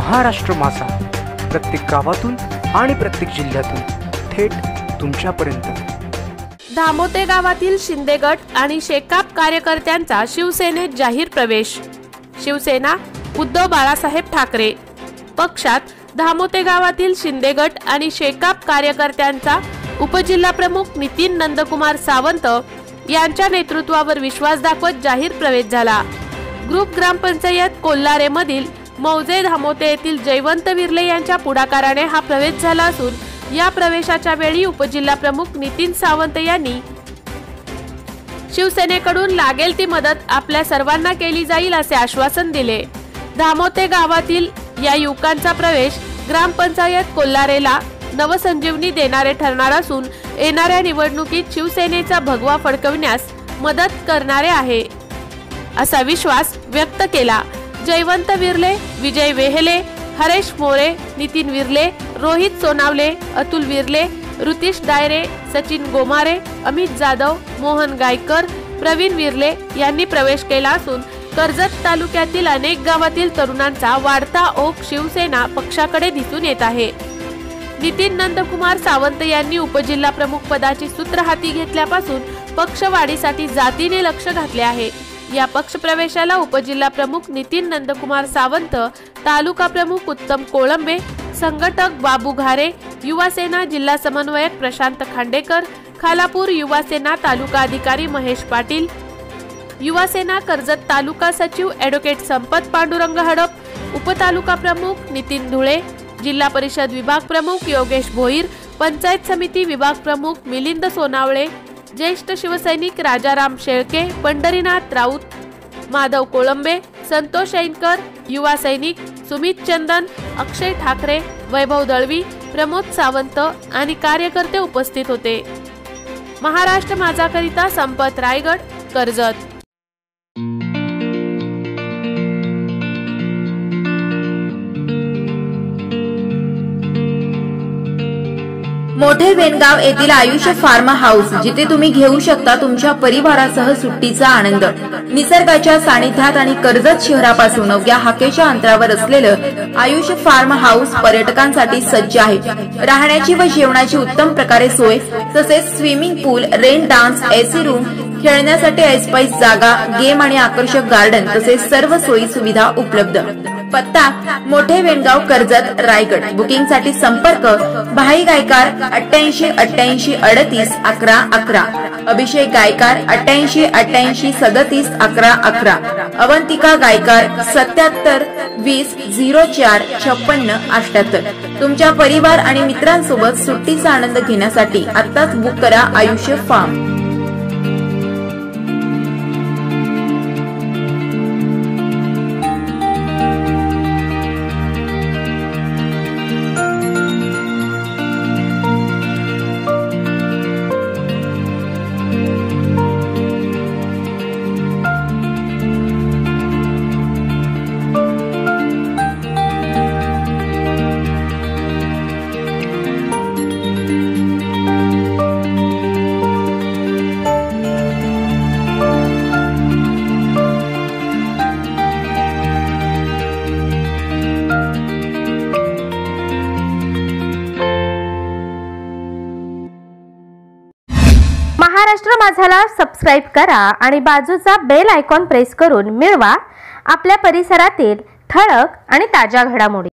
महाराष्ट्र माझा प्रत्येक गावातून आणि प्रत्येक जिल्ह्यातून थेट तुमच्यापर्यंत। धामोते गावातील शिंदे गट आणि शेकाप कार्यकर्त्यांचा शिवसेनेत जाहीर प्रवेश। शिवसेना उद्धव बाळासाहेब ठाकरे पक्षात धामोते गावातील शिंदे गट आणि शेकाप कार्यकर्त्यांचा उपजिल्हाप्रमुख नितीन नंदकुमार सावंत यांच्या नेतृत्वावर विश्वास दाखवत जाहीर प्रवेश झाला। ग्रुप ग्रामपंचायत कोल्हारे मधील मौजे धामोते येथील जयवंत विर्ले यांच्या पुढाकाराने हा प्रवेश झाला असून या प्रवेशाच्या वेळी उपजिल्हाप्रमुख नितीन सावंत यांनी शिवसेनेकडून लागेल ती मदत आपल्या सर्वांना केली जाईल असे आश्वासन दिले। धामोते गावातील या युवकांचा प्रवेश ग्रामपंचायत कोल्हारेला नवसंजीवनी देणारे ठरणार असून येणाऱ्या निवडणुकीत शिवसेनेचा भगवा फडकविण्यास मदत करणारे आहे असा विश्वास व्यक्त केला। जयवंत विर्ले, विजय वेहले, हरेश मोरे, नितीन विर्ले, रोहित सोनावले, अतुल विर्ले, ऋतिश डायरे, सचिन गोमारे, अमित जाधव, मोहन गायकर, प्रवीण विर्ले यांनी प्रवेश केला असून कर्जत तालुक्यातील अनेक गावातील तरुणांचा वाढता ओघ शिवसेना पक्षाकडे दिसून येत आहे। नितीन नंदकुमार सावंत यांनी उपजिल्हा प्रमुख पदाची सूत्र हाती घेतल्यापासून पक्षवाढीसाठी जातीने लक्ष घातले आहे। या पक्ष प्रवेशाला उपजिल्हा प्रमुख नितीन नंदकुमार सावंत, तालुका प्रमुख उत्तम कोळंबे, संघटक बाबू घारे, युवा सेना जिल्हा समन्वयक प्रशांत खांडेकर, खालापूर युवा सेना तालुका अधिकारी महेश पाटील, युवा सेना कर्जत तालुका सचिव ॲडव्होकेट संपत पांडुरंग हडप, उपतालुका प्रमुख नितीन धुळे, जिल्हा परिषद विभाग प्रमुख योगेश भोईर, पंचायत समिती विभाग प्रमुख मिलिंद सोनावळे, ज्येष्ठ शिवसैनिक राजाराम शेळके, पंढरीनाथ राऊत, माधव कोळंबे, संतोष ऐनकर, युवा सैनिक सुमित चंदन, अक्षय ठाकरे, वैभव दळवी, प्रमोद सावंत आणि कार्यकर्ते उपस्थित होते। महाराष्ट्र माझा करिता संपत रायगड, कर्जत। मोठे वेणगाव येथील आयुष्य फार्म हाऊस, जिथे तुम्ही घेऊ शकता तुमच्या परिवारासह सुट्टीचा आनंद। निसर्गाच्या सानिध्यात आणि कर्जत शहरापासून अवघ्या हाकेच्या अंतरावर असलेलं आयुष्य फार्म हाऊस पर्यटकांसाठी सज्ज आहे। राहण्याची व जेवणाची उत्तम प्रकारे सोय, तसेच स्विमिंग पूल, रेन डान्स, एसी रूम, खेळण्यासाठी ऐसपैस जागा, गेम आणि आकर्षक गार्डन तसेच सर्व सोयी सुविधा उपलब्ध। पत्ता मोठे वेणगाव, कर्जत, रायगड। बुकिंग साठी संपर्क भाई गायकार 88 88 38 11 11, अभिषेक गायकार 88 88 37 11 11, अवंतिका गायकार 77 20 04 56 78। तुमच्या परिवार आणि मित्रांसोबत सुट्टीचा आनंद घेण्यासाठी आत्ताच बुक करा आयुष्य फार्म। महाराष्ट्र माझाला सबस्क्राइब करा आणि बाजूचा बेल आयकॉन प्रेस करून मिळवा आपल्या परिसरातील ठळक आणि ताज्या घडामोडी।